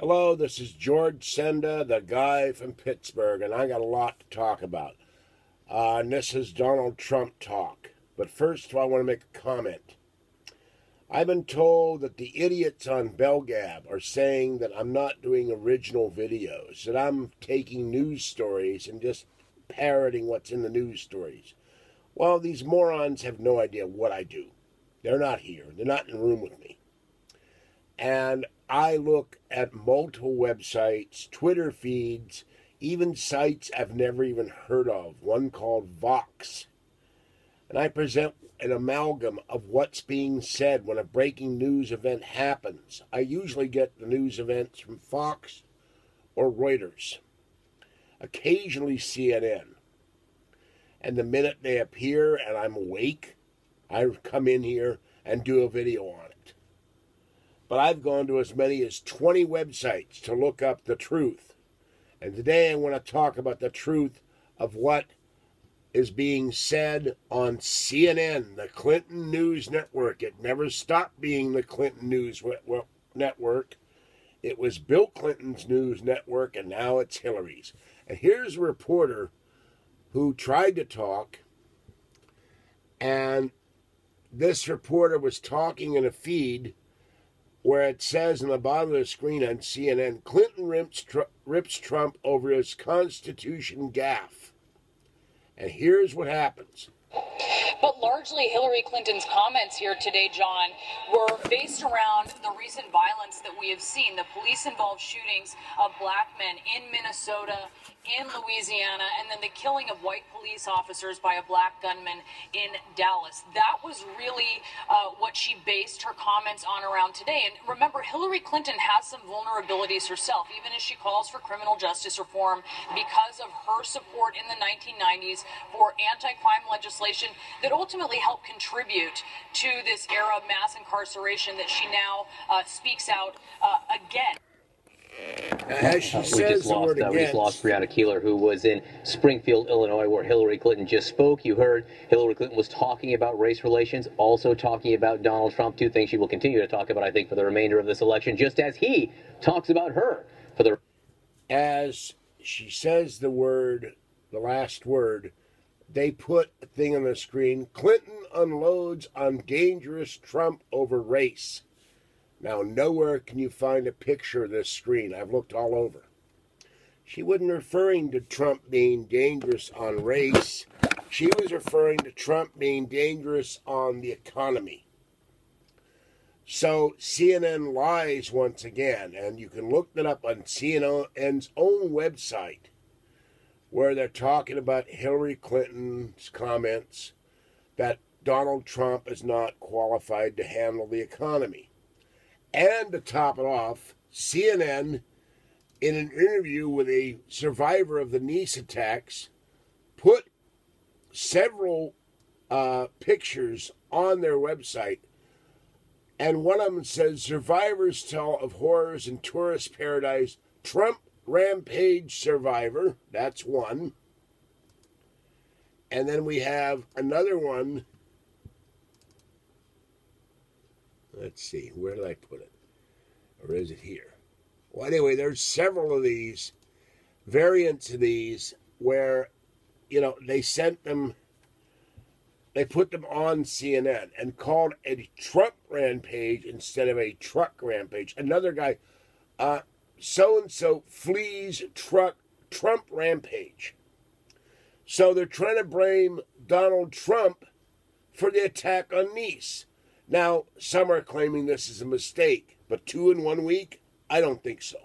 Hello, this is George Senda, the guy from Pittsburgh, and I got a lot to talk about. And this is Donald Trump talk. But first, I want to make a comment. I've been told that the idiots on Belgab are saying that I'm not doing original videos, that I'm taking news stories and just parroting what's in the news stories. Well, these morons have no idea what I do. They're not here. They're not in the room with me. And I look at multiple websites, Twitter feeds, even sites I've never even heard of, one called Vox. And I present an amalgam of what's being said when a breaking news event happens. I usually get the news events from Fox or Reuters, occasionally CNN. And the minute they appear and I'm awake, I come in here and do a video on it. But I've gone to as many as 20 websites to look up the truth. And today I want to talk about the truth of what is being said on CNN, the Clinton News Network. It never stopped being the Clinton News Network. It was Bill Clinton's news network, and now it's Hillary's. And here's a reporter who tried to talk, and this reporter was talking in a feed where it says on the bottom of the screen on CNN, Clinton rips Trump over his Constitution gaffe. And here's what happens. But largely Hillary Clinton's comments here today, John, were based around the recent violence that we have seen, the police-involved shootings of black men in Minnesota, in Louisiana, and then the killing of white police officers by a black gunman in Dallas. That was really what she based her comments on around today. And remember, Hillary Clinton has some vulnerabilities herself, even as she calls for criminal justice reform because of her support in the 1990s for anti-crime legislation that ultimately helped contribute to this era of mass incarceration that she now speaks out again. As she says the word again. We just lost Breonna Keeler, who was in Springfield, Illinois, where Hillary Clinton just spoke. You heard Hillary Clinton was talking about race relations, also talking about Donald Trump, two things she will continue to talk about, I think, for the remainder of this election, just as he talks about her for the... As she says the word, the last word, they put a thing on the screen, Clinton unloads on dangerous Trump over race. Now, nowhere can you find a picture of this screen. I've looked all over. She wasn't referring to Trump being dangerous on race. She was referring to Trump being dangerous on the economy. So CNN lies once again, and you can look that up on CNN's own website, where they're talking about Hillary Clinton's comments that Donald Trump is not qualified to handle the economy. And to top it off, CNN, in an interview with a survivor of the Nice attacks, put several pictures on their website. And one of them says, survivors tell of horrors in tourist paradise, Trump rampage survivor. That's one. And then we have another one. Let's see, where did I put it? Or is it here? Well, anyway, there's several of these variants of these where, they sent them, they put them on CNN and called a Trump rampage instead of a truck rampage. Another guy, so-and-so flees Trump rampage. So they're trying to blame Donald Trump for the attack on Nice. Now, some are claiming this is a mistake, but 2 in 1 week? I don't think so.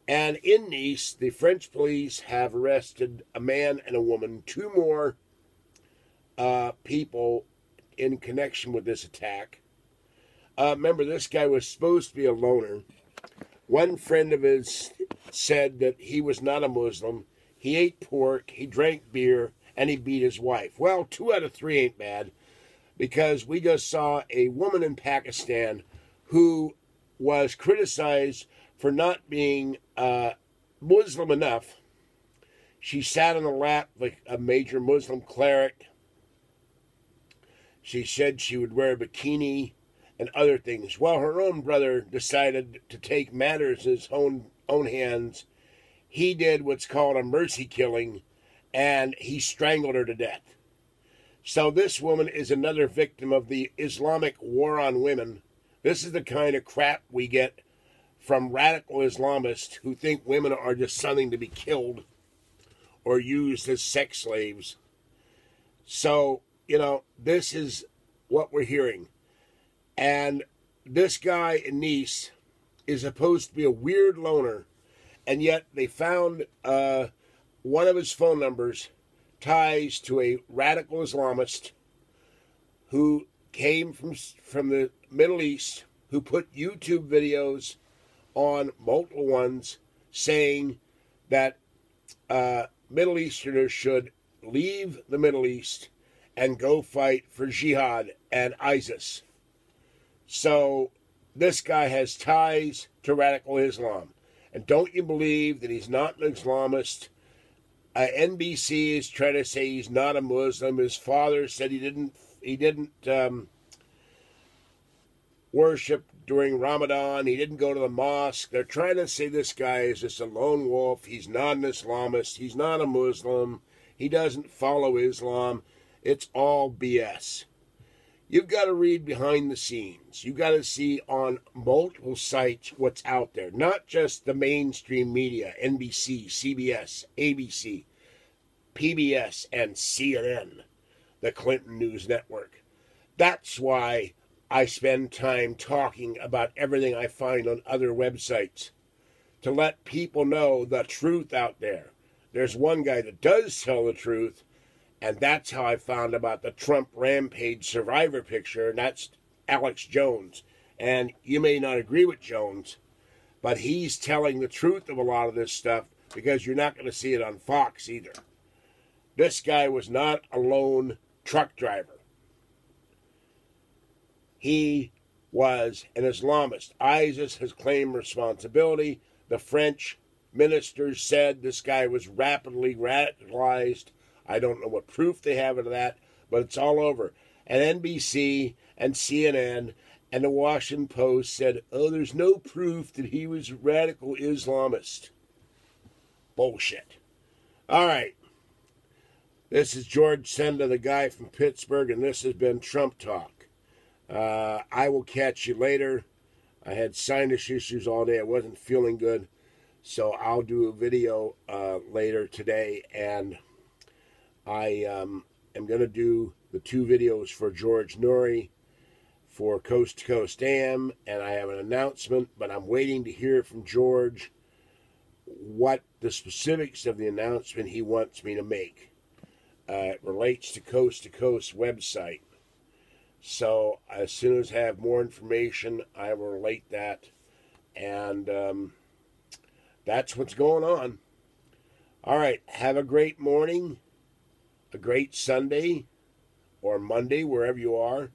And in Nice, the French police have arrested a man and a woman, 2 more people in connection with this attack. Remember, this guy was supposed to be a loner. One friend of his said that he was not a Muslim. He ate pork, he drank beer, and he beat his wife. Well, 2 out of 3 ain't bad, because we just saw a woman in Pakistan who was criticized for not being Muslim enough. She sat on the lap of a major Muslim cleric. She said she would wear a bikini and other things. Well, her own brother decided to take matters in his own hands. He did what's called a mercy killing, and he strangled her to death. So this woman is another victim of the Islamic war on women. This is the kind of crap we get from radical Islamists who think women are just something to be killed or used as sex slaves. So, you know, this is what we're hearing. And this guy in Nice is supposed to be a weird loner, and yet they found one of his phone numbers ties to a radical Islamist who came from the Middle East, who put YouTube videos on, multiple ones, saying that Middle Easterners should leave the Middle East and go fight for jihad and ISIS. So this guy has ties to radical Islam. And don't you believe that he's not an Islamist? NBC is trying to say he's not a Muslim. His father said he didn't worship during Ramadan. He didn't go to the mosque. They're trying to say this guy is just a lone wolf. He's not an Islamist. He's not a Muslim. He doesn't follow Islam. It's all BS. You've got to read behind the scenes. You've got to see on multiple sites what's out there. Not just the mainstream media, NBC, CBS, ABC, PBS, and CNN, the Clinton News Network. That's why I spend time talking about everything I find on other websites, to let people know the truth out there. There's one guy that does tell the truth, and that's how I found about the Trump rampage survivor picture, and that's Alex Jones. And you may not agree with Jones, but he's telling the truth of a lot of this stuff, because you're not going to see it on Fox either. This guy was not a lone truck driver. He was an Islamist. ISIS has claimed responsibility. The French ministers said this guy was rapidly radicalized. I don't know what proof they have of that, but it's all over. And NBC and CNN and the Washington Post said, oh, there's no proof that he was a radical Islamist. Bullshit. All right. This is George Senda, the guy from Pittsburgh, and this has been Trump Talk. I will catch you later. I had sinus issues all day. I wasn't feeling good, so I'll do a video later today, and I am going to do the 2 videos for George Norrie for Coast to Coast AM, and I have an announcement, but I'm waiting to hear from George what the specifics of the announcement he wants me to make. It relates to Coast website. So as soon as I have more information, I will relate that, and that's what's going on. All right, have a great morning, a great Sunday, or Monday, wherever you are,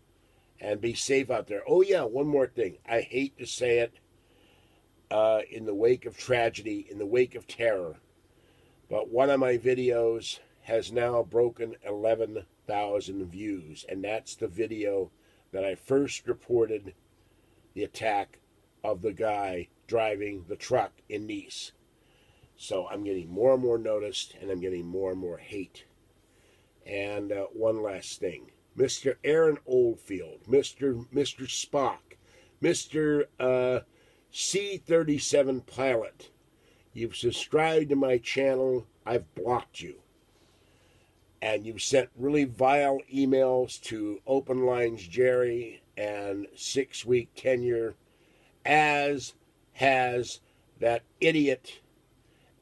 and be safe out there. Oh yeah, one more thing. I hate to say it in the wake of tragedy, in the wake of terror, but one of my videos has now broken 11,000 views, and that's the video that I first reported the attack of the guy driving the truck in Nice. So I'm getting more and more noticed, and I'm getting more and more hate. And one last thing. Mr. Aaron Oldfield, Mr. Spock, Mr. C-37 Pilot, you've subscribed to my channel. I've blocked you. And you've sent really vile emails to Open Lines Jerry and 6-week tenure, as has that idiot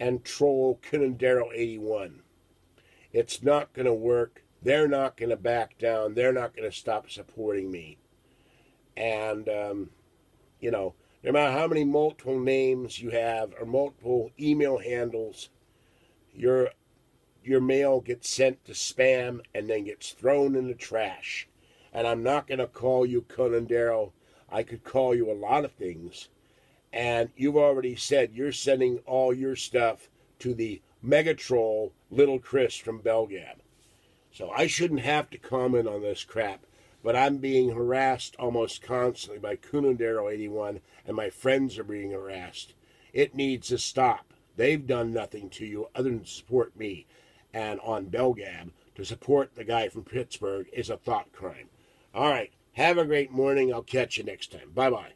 and troll Cunandero 81. It's not going to work. They're not going to back down. They're not going to stop supporting me. And, you know, no matter how many multiple names you have or multiple email handles, your mail gets sent to spam and then gets thrown in the trash. And I'm not going to call you Cunandero. I could call you a lot of things. And you've already said you're sending all your stuff to the mega troll Little Chris from Belgab. So I shouldn't have to comment on this crap. but I'm being harassed almost constantly by Cunondero81, and my friends are being harassed. It needs to stop. They've done nothing to you other than support me. And on Belgab, to support the guy from Pittsburgh is a thought crime. All right. Have a great morning. I'll catch you next time. Bye-bye.